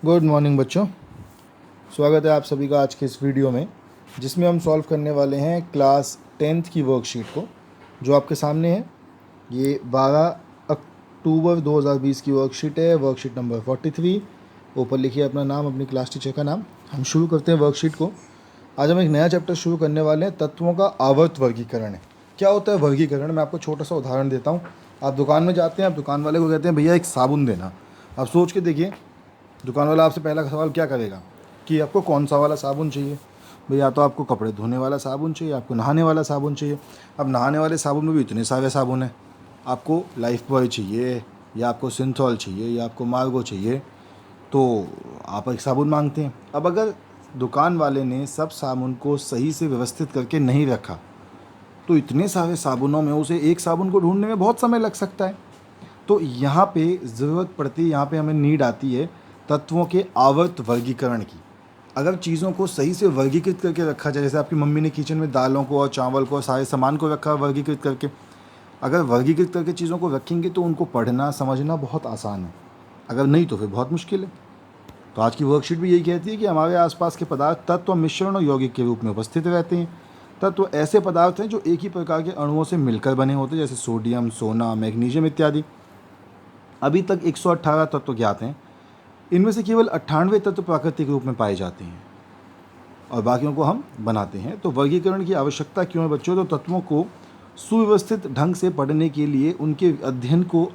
Good morning बच्चों। स्वागत है आप सभी का आज के इस वीडियो में, जिसमें हम सॉल्व करने वाले हैं क्लास 10th की वर्कशीट को, जो आपके सामने है। ये 12 अक्टूबर 2020 की वर्कशीट है, वर्कशीट नंबर 43। ऊपर लिखिए अपना नाम, अपनी क्लास टीचर का नाम। हम शुरू करते हैं वर्कशीट को। आज हम एक नया चैप्टर शुरू करने वाले हैं, तत्वों का आवर्त वर्गीकरण है। क्या होता है वर्गीकरण? मैं आपको छोटा सा उदाहरण देता हूँ। आप दुकान में जाते हैं, आप दुकान वाले को कहते हैं भैया एक साबुन देना। आप सोच के देखिए, दुकान वाला आपसे पहला सवाल क्या करेगा कि आपको कौन सा वाला साबुन चाहिए। भैया या तो आपको कपड़े धोने वाला साबुन चाहिए, आपको नहाने वाला साबुन चाहिए। अब नहाने वाले साबुन में भी इतने सारे साबुन हैं। आपको लाइफ बॉय चाहिए, या आपको सिंथॉल चाहिए, या आपको मार्गो चाहिए, तो आप एक साबुन मांगते हैं। अब अगर दुकान वाले ने सब साबुन को सही से व्यवस्थित करके नहीं रखा, तो इतने सारे साबुनों में उसे एक साबुन को ढूंढने में बहुत समय लग सकता है। तो यहाँ पे ज़रूरत पड़ती है, यहाँ पे हमें नीड आती है तत्वों के आवर्त वर्गीकरण की। अगर चीज़ों को सही से वर्गीकृत करके रखा जाए, जैसे आपकी मम्मी ने किचन में दालों को और चावल को और सारे सामान को रखा वर्गीकृत करके, अगर वर्गीकृत करके चीज़ों को रखेंगे तो उनको पढ़ना समझना बहुत आसान है। अगर नहीं तो फिर बहुत मुश्किल है। तो आज की वर्कशीट भी यही कहती है कि हमारे आसपास के पदार्थ तत्व मिश्रण और यौगिक के रूप में उपस्थित रहते हैं। तत्व ऐसे पदार्थ हैं जो एक ही प्रकार के अणुओं से मिलकर बने होते हैं, जैसे सोडियम, सोना, मैग्नीशियम इत्यादि। अभी तक 118 तत्व ज्ञात हैं। इनमें से केवल 98 तत्व प्राकृतिक रूप में पाए जाते हैं और बाकियों को हम बनाते हैं। तो वर्गीकरण की आवश्यकता क्यों है बच्चों? तो तत्वों को सुव्यवस्थित ढंग से पढ़ने के लिए उनके अध्ययन को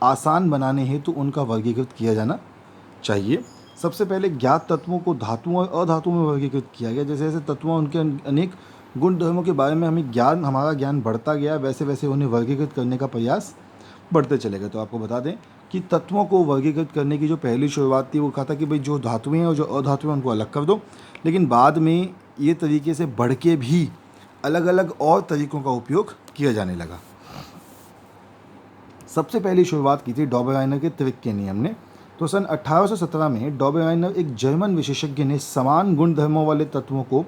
आसान बनाने हेतु उनका वर्गीकृत किया जाना चाहिए। सबसे पहले ज्ञात तत्वों को धातुओं और अधातुओं में वर्गीकृत किया गया। जैसे जैसे तत्वों उनके अनेक गुण धर्मों के बारे में हमारा ज्ञान बढ़ता गया, वैसे वैसे उन्हें वर्गीकृत करने का प्रयास बढ़ते चले गए। तो आपको बता दें कि तत्वों को वर्गीकृत करने की जो पहली शुरुआत थी, वो कहा था कि भाई जो धातुएं हैं और जो अधातुएं उनको अलग कर दो। लेकिन बाद में ये तरीके से बढ़ के भी अलग अलग और तरीक़ों का उपयोग किया जाने लगा। सबसे पहली शुरुआत की थी डॉबरआइनर के त्रिक के नियम ने। तो सन 1817 में डॉबरआइनर एक जर्मन विशेषज्ञ ने समान गुणधर्मों वाले तत्वों को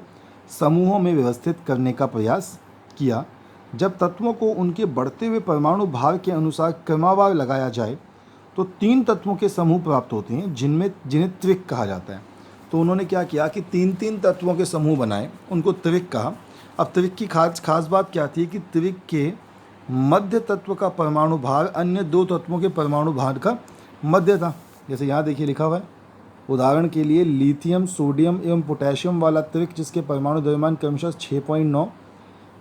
समूहों में व्यवस्थित करने का प्रयास किया। जब तत्वों को उनके बढ़ते हुए परमाणु भार के अनुसार क्रमवार लगाया जाए तो 3 तत्वों के समूह प्राप्त होते हैं, जिन्हें त्रिक कहा जाता है। तो उन्होंने क्या किया कि 3-3 तत्वों के समूह बनाए, उनको त्रिक कहा। अब त्रिक की खास बात क्या थी कि त्रिक के मध्य तत्व का परमाणु भार अन्य 2 तत्वों के परमाणु भार का मध्य था। जैसे यहाँ देखिए लिखा हुआ है, उदाहरण के लिए लिथियम, सोडियम एवं पोटेशियम वाला त्रिक, जिसके परमाणु द्रव्यमान क्रमशः 6.9,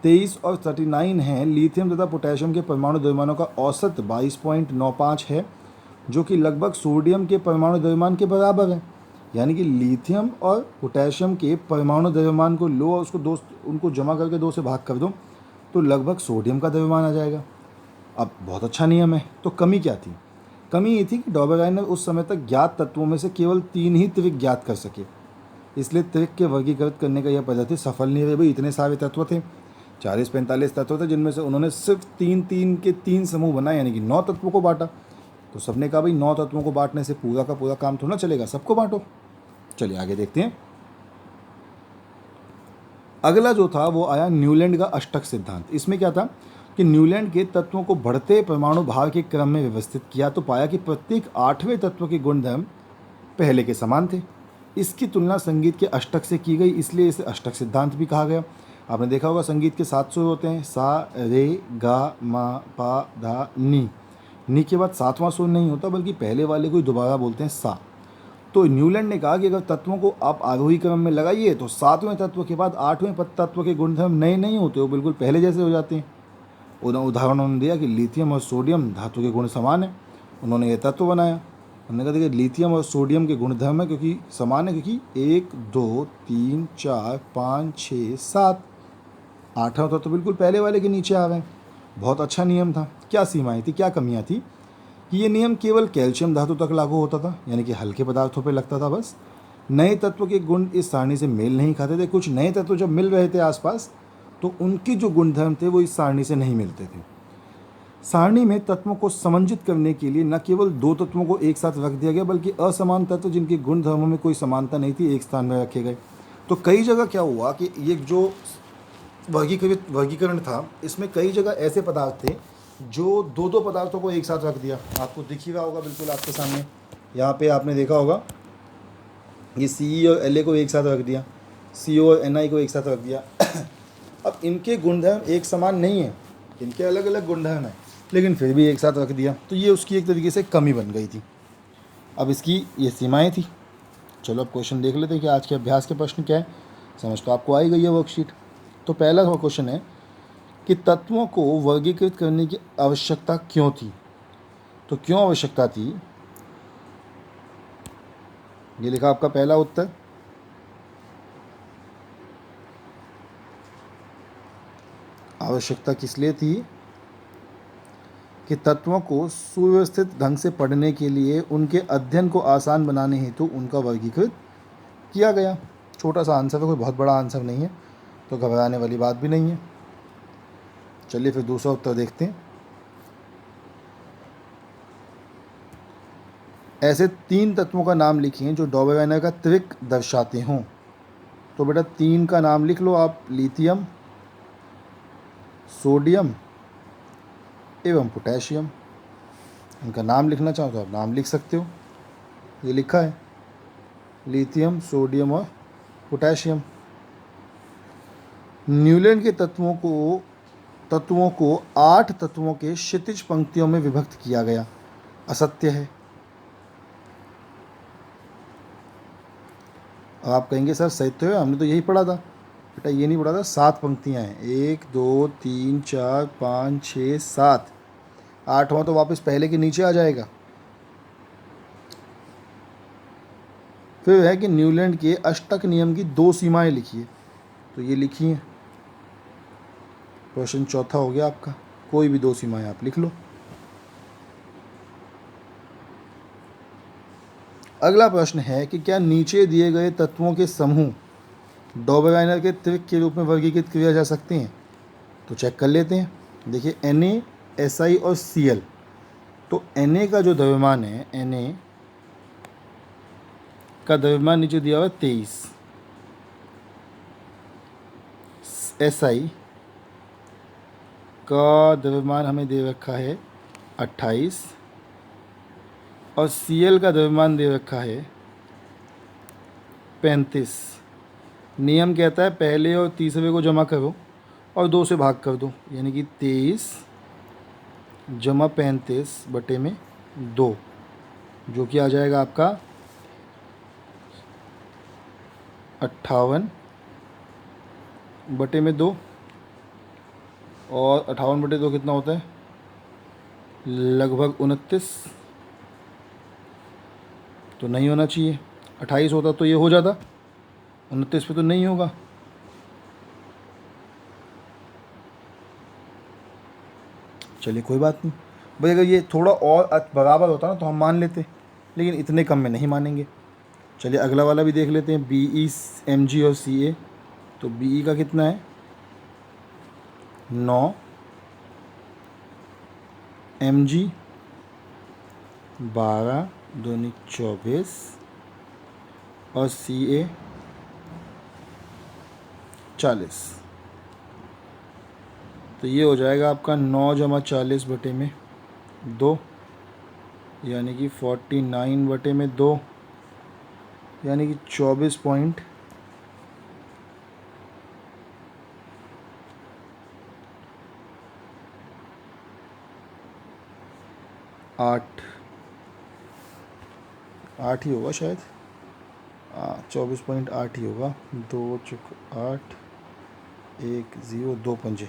23 और 39 हैं। लिथियम तथा पोटेशियम के परमाणु द्रव्यमानों का औसत 22.95 है, जो कि लगभग सोडियम के परमाणु द्रव्यमान के बराबर है। यानी कि लिथियम और पोटेशियम के परमाणु द्रव्यमान को लो और उनको जमा करके 2 से भाग कर दो, तो लगभग सोडियम का द्रव्यमान आ जाएगा। अब बहुत अच्छा नियम है। तो कमी क्या थी? कमी ये थी कि डॉबरआइनर उस समय तक ज्ञात तत्वों में से केवल 3 ही त्रिक ज्ञात कर सके। इसलिए त्रिक के वर्गीकृत करने का यह पद्धति सफल नहीं रही। भाई इतने सारे तत्व थे, 40-45 तत्व थे, जिनमें से उन्होंने सिर्फ 3-3 के 3 समूह बनाए, यानी कि 9 तत्वों को बांटा। तो सबने कहा भाई 9 तत्वों को बांटने से पूरा का पूरा काम थोड़ा चलेगा, सबको बांटो। चलिए आगे देखते हैं। अगला जो था वो आया न्यूलैंड का अष्टक सिद्धांत। इसमें क्या था कि न्यूलैंड के तत्वों को बढ़ते परमाणु भार के क्रम में व्यवस्थित किया, तो पाया कि प्रत्येक 8वें तत्व के गुणधर्म पहले के समान थे। इसकी तुलना संगीत के अष्टक से की गई, इसलिए इसे अष्टक सिद्धांत भी कहा गया। आपने देखा होगा संगीत के 7 सुर होते हैं, सा, रे, गा, मा, पा, धा, नी। नी के बाद 7वां सुर नहीं होता, बल्कि पहले वाले को ही दोबारा बोलते हैं सा। तो न्यूलैंड ने कहा कि अगर तत्वों को आप आरोही क्रम में लगाइए तो 7वें तत्व के बाद 8वें तत्व के गुणधर्म नए नहीं होते, वो बिल्कुल पहले जैसे हो जाते हैं। उदाहरण उन्होंने दिया कि लिथियम और सोडियम धातु के गुण समान है। उन्होंने ये तत्व बनाया। उन्होंने कहा कि लिथियम और सोडियम के गुणधर्म है क्योंकि समान है, क्योंकि 1, 2, 3, 4, 5, 6, 7, 8वां तत्व तो बिल्कुल पहले वाले के नीचे आ गए। बहुत अच्छा नियम था। क्या सीमाएं थी, क्या कमियां थी कि ये नियम केवल कैल्शियम धातु तक लागू होता था, यानी कि हल्के पदार्थों पर लगता था बस। नए तत्व के गुण इस सारणी से मेल नहीं खाते थे। कुछ नए तत्व जब मिल रहे थे आसपास, तो उनके जो गुणधर्म थे वो इस सारणी से नहीं मिलते थे। सारणी में तत्वों को समंजित करने के लिए न केवल 2 तत्वों को एक साथ रख दिया गया, बल्कि असमान तत्व जिनके गुणधर्मों में कोई समानता नहीं थी एक स्थान में रखे गए। तो कई जगह क्या हुआ कि ये जो वर्गीकरण था, इसमें कई जगह ऐसे पदार्थ थे जो 2-2 पदार्थों को एक साथ रख दिया। आपको दिख ही रहा होगा बिल्कुल आपके सामने। यहाँ पे आपने देखा होगा ये सी और एल ए को एक साथ रख दिया, सी और एन आई को एक साथ रख दिया। अब इनके गुणधर्म एक समान नहीं है, इनके अलग अलग गुणधर्म हैं, लेकिन फिर भी एक साथ रख दिया, तो ये उसकी एक तरीके से कमी बन गई थी। अब इसकी ये सीमाएं थी। चलो अब क्वेश्चन देख लेते हैं कि आज के अभ्यास के प्रश्न क्या है। समझ तो आपको आई गई है वर्कशीट। तो पहला क्वेश्चन है कि तत्वों को वर्गीकृत करने की आवश्यकता क्यों थी। तो क्यों आवश्यकता थी, ये लिखा आपका पहला उत्तर। आवश्यकता किस लिए थी कि तत्वों को सुव्यवस्थित ढंग से पढ़ने के लिए उनके अध्ययन को आसान बनाने हेतु उनका वर्गीकृत किया गया। छोटा सा आंसर है, कोई बहुत बड़ा आंसर नहीं है, तो घबराने वाली बात भी नहीं है। चलिए फिर दूसरा उत्तर देखते हैं। ऐसे 3 तत्वों का नाम लिखिए जो डॉबरवाइनर का त्रिक दर्शाते हों। तो बेटा 3 का नाम लिख लो आप, लिथियम, सोडियम एवं पोटेशियम। इनका नाम लिखना चाहो तो आप नाम लिख सकते हो, ये लिखा है लिथियम, सोडियम और पोटेशियम। न्यूलैंड के तत्वों को 8 तत्वों के क्षितिज पंक्तियों में विभक्त किया गया, असत्य है। अब आप कहेंगे सर सही तो है, हमने तो यही पढ़ा था। बेटा ये नहीं पढ़ा था, 7 पंक्तियां हैं, 1 2 3 4 5 6 7, 8वां तो वापस पहले के नीचे आ जाएगा। फिर है कि न्यूलैंड के अष्टक नियम की 2 सीमाएं लिखिए। तो ये लिखी हैं। क्वेश्चन चौथा हो गया आपका, कोई भी 2 सीमाएं आप लिख लो। अगला प्रश्न है कि क्या नीचे दिए गए तत्वों के समूह डॉबरवाइनर के त्रिक के रूप में वर्गीकृत किया जा सकते हैं। तो चेक कर लेते हैं। देखिए Na, Si और Cl। तो Na का जो द्रव्यमान है, Na का द्रव्यमान नीचे दिया हुआ 23, Si का द्रव्यमान हमें दे रखा है 28 और Cl का द्रव्यमान दे रखा है 35। नियम कहता है पहले और तीसरे को जमा करो और 2 से भाग कर दो, यानी कि 23 जमा 35 बटे में 2, जो कि आ जाएगा आपका 58 बटे में 2। और 58 बटे 2 कितना होता है, लगभग 29। तो नहीं होना चाहिए, 28 होता तो ये हो जाता, 29 पे तो नहीं होगा। चलिए कोई बात नहीं भाई, अगर ये थोड़ा और बराबर होता ना तो हम मान लेते, लेकिन इतने कम में नहीं मानेंगे। चलिए अगला वाला भी देख लेते हैं, BE, Mg और Ca। तो BE का कितना है 9, Mg 12 दूनी 24 और Ca 40। तो ये हो जाएगा आपका 9 जमा 40 बटे में 2, यानी कि 49 बटे में 2, यानी कि 24.8। आठ ही होगा शायद, 24.8 ही होगा। 2 चुक 8, 1 0 2 पंजे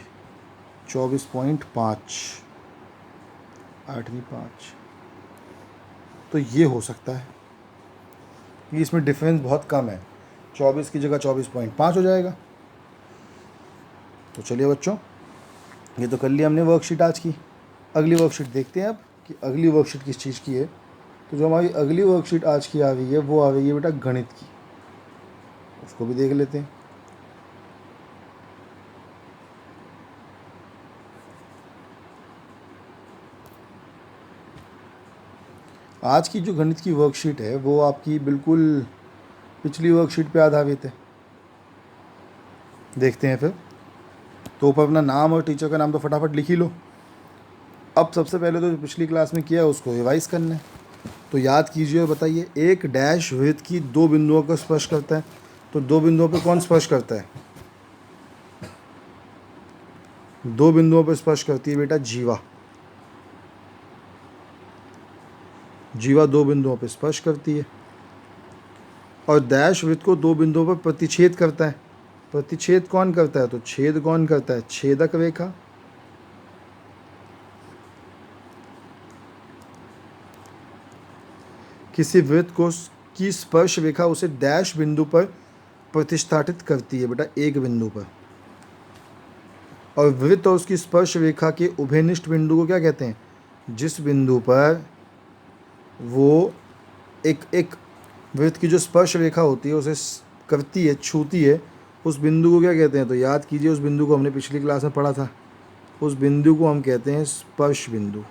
24.5, 8 नहीं 5। तो ये हो सकता है कि इसमें डिफरेंस बहुत कम है, 24 की जगह 24.5 हो जाएगा। तो चलिए बच्चों, ये तो कर लिया हमने वर्कशीट आज की। अगली वर्कशीट देखते हैं अब कि अगली वर्कशीट किस चीज़ की है। तो जो हमारी अगली वर्कशीट आज की आ रही है वो आ रही है बेटा गणित की, उसको भी देख लेते हैं। आज की जो गणित की वर्कशीट है वो आपकी बिल्कुल पिछली वर्कशीट पे आधारित है। देखते हैं फिर। तो ऊपर अपना नाम और टीचर का नाम तो फटाफट लिख ही लो। अब सबसे पहले तो जो पिछली क्लास में किया है उसको रिवाइज़ करना है। तो याद कीजिए और बताइए, एक डैश वृत्त की दो बिंदुओं को स्पर्श करता है, तो दो बिंदुओं पर कौन स्पर्श करता है? दो बिंदुओं पर स्पर्श करती है बेटा जीवा। जीवा दो बिंदुओं पर स्पर्श करती है। और डैश वृत्त को दो बिंदुओं पर प्रतिच्छेद करता है। प्रतिच्छेद कौन करता है? तो छेद कौन करता है? छेदक रेखा। किसी वृत्त को की स्पर्श रेखा उसे डैश बिंदु पर प्रतिष्ठापित करती है बेटा, एक बिंदु पर। और वृत्त और उसकी स्पर्श रेखा के उभयनिष्ठ बिंदु को क्या कहते हैं? जिस बिंदु पर वो एक वृत्त की जो स्पर्श रेखा होती है उसे करती है, छूती है, उस बिंदु को क्या कहते हैं? तो याद कीजिए, उस बिंदु को हमने पिछली क्लास में पढ़ा था। उस बिंदु को हम कहते हैं स्पर्श बिंदु।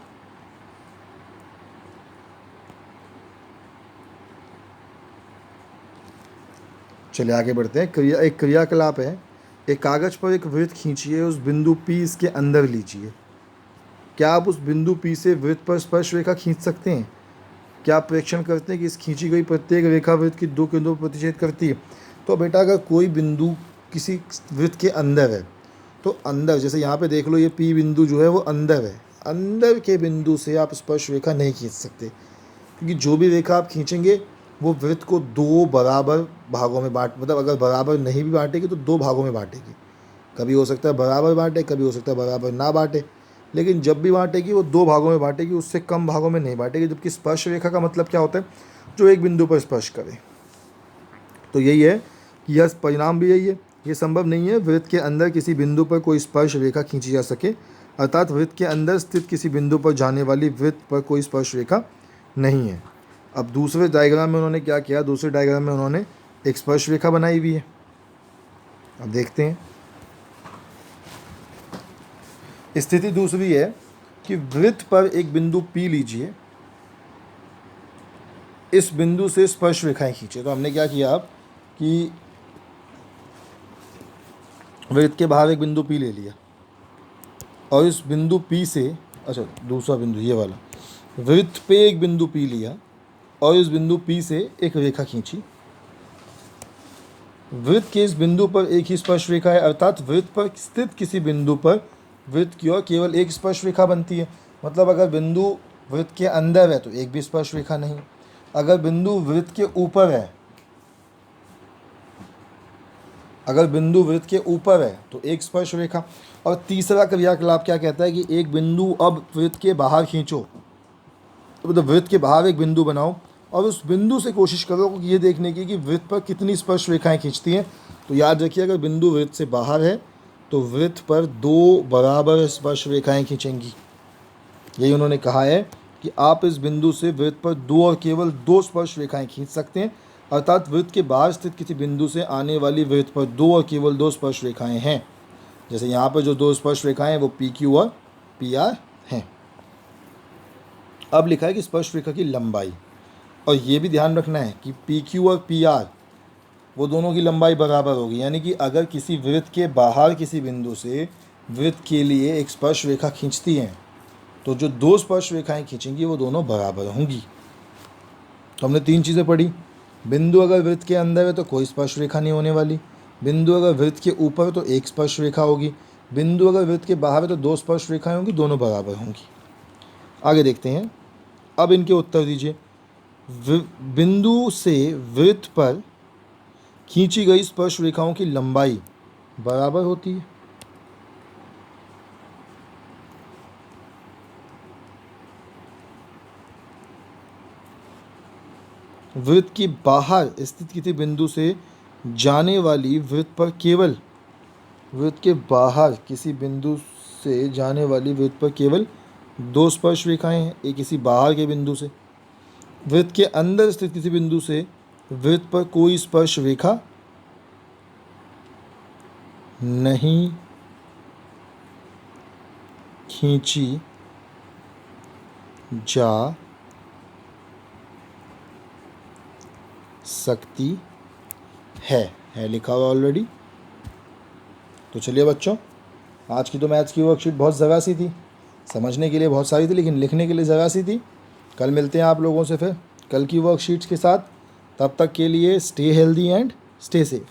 चलिए आगे बढ़ते हैं। एक क्रियाकलाप है, एक कागज पर एक वृत्त खींचिए, उस बिंदु P इसके अंदर लीजिए। क्या आप उस बिंदु P से वृत्त पर स्पर्श रेखा खींच सकते हैं? क्या आप प्रेक्षण करते हैं कि इस खींची गई प्रत्येक रेखा वृत्त की दो केंद्रों पर प्रतिच्छेद करती है? तो बेटा अगर कोई बिंदु किसी वृत्त के अंदर है, तो अंदर, जैसे यहाँ पे देख लो, ये P बिंदु जो है वो अंदर है, अंदर के बिंदु से आप स्पर्श रेखा नहीं खींच सकते, क्योंकि जो भी रेखा आप खींचेंगे वो वृत्त को दो बराबर भागों में मतलब अगर बराबर नहीं भी बांटेगी तो दो भागों में बांटेगी। कभी हो सकता है बराबर बांटे, कभी हो सकता है बराबर ना बांटे, लेकिन जब भी बांटेगी वो दो भागों में बांटेगी, उससे कम भागों में नहीं बांटेगी। जबकि स्पर्श रेखा का मतलब क्या होता है? जो एक बिंदु पर स्पर्श करे। तो यही है कि यह परिणाम भी यही है, ये संभव नहीं है वृत्त के अंदर किसी बिंदु पर कोई स्पर्श रेखा खींची जा सके, अर्थात वृत्त के अंदर स्थित किसी बिंदु पर जाने वाली वृत्त पर कोई स्पर्श रेखा नहीं है। अब दूसरे डायग्राम में उन्होंने क्या किया? दूसरे डायग्राम में उन्होंने एक स्पर्श रेखा बनाई हुई है। अब देखते हैं। स्थिति दूसरी है कि वृत्त पर एक बिंदु P लीजिए, इस बिंदु से स्पर्श रेखाएं खींचे। तो हमने क्या किया अब कि वृत्त के बाहर एक बिंदु P ले लिया और इस बिंदु P से, अच्छा दूसरा बिंदु ये वाला, वृत्त पे एक बिंदु P लिया और इस बिंदु P से एक रेखा खींची। वृत्त के इस बिंदु पर एक ही स्पर्श रेखा है, अर्थात वृत्त पर स्थित किसी बिंदु पर वृत्त की ओर केवल एक स्पर्श रेखा बनती है। मतलब अगर बिंदु वृत्त के अंदर है तो एक भी स्पर्श रेखा नहीं, अगर बिंदु वृत्त के ऊपर है, अगर बिंदु वृत्त के ऊपर है तो एक स्पर्श रेखा। और तीसरा क्रियाकलाप क्या कहता है कि एक बिंदु अब वृत्त के बाहर खींचो, तो मतलब वृत्त के बाहर एक बिंदु बनाओ और उस बिंदु से कोशिश करो कि ये देखने की कि वृत्त पर कितनी स्पर्श रेखाएं खींचती हैं। तो याद रखिए, अगर बिंदु वृत्त से बाहर है तो वृत्त पर दो बराबर स्पर्श रेखाएं खींचेंगी। यही उन्होंने कहा है कि आप इस बिंदु से वृत्त पर दो और केवल दो स्पर्श रेखाएं खींच सकते हैं, अर्थात वृत्त के बाहर स्थित किसी बिंदु से आने वाली वृत्त पर दो और केवल दो स्पर्श रेखाएं हैं। जैसे यहाँ पर जो दो स्पर्श रेखाएं हैं वो PQ और PR हैं। अब लिखा है कि स्पर्श रेखा की लंबाई, और ये भी ध्यान रखना है कि PQ और PR वो दोनों की लंबाई बराबर होगी। यानी कि अगर किसी वृत्त के बाहर किसी बिंदु से वृत्त के लिए एक स्पर्श रेखा खींचती हैं तो जो दो स्पर्श रेखाएं खींचेंगी वो दोनों बराबर होंगी। तो हमने तीन चीज़ें पढ़ी। बिंदु अगर वृत्त के अंदर है तो कोई स्पर्श रेखा नहीं होने वाली, बिंदु अगर वृत्त के ऊपर है तो एक स्पर्श रेखा होगी, बिंदु अगर वृत्त के बाहर है तो दो स्पर्श रेखाएं होंगी, दोनों बराबर होंगी। आगे देखते हैं। अब इनके उत्तर दीजिए। बिंदु से वृत्त पर खींची गई स्पर्श रेखाओं की लंबाई बराबर होती है। वृत्त के बाहर स्थित किसी बिंदु से जाने वाली वृत्त पर केवल, वृत्त के बाहर किसी बिंदु से जाने वाली वृत्त पर केवल दो स्पर्श रेखाएं हैं, एक किसी बाहर के बिंदु से। वृत्त के अंदर स्थित किसी बिंदु से वृत्त पर कोई स्पर्श रेखा नहीं खींची जा सकती है लिखा हुआ ऑलरेडी। तो चलिए बच्चों, आज की तो मैथ्स की वर्कशीट बहुत ज़रा सी थी, समझने के लिए बहुत सारी थी, लेकिन लिखने के लिए ज़रा सी थी। कल मिलते हैं आप लोगों से फिर। कल की वर्कशीट्स के साथ। तब तक के लिए stay healthy and stay safe.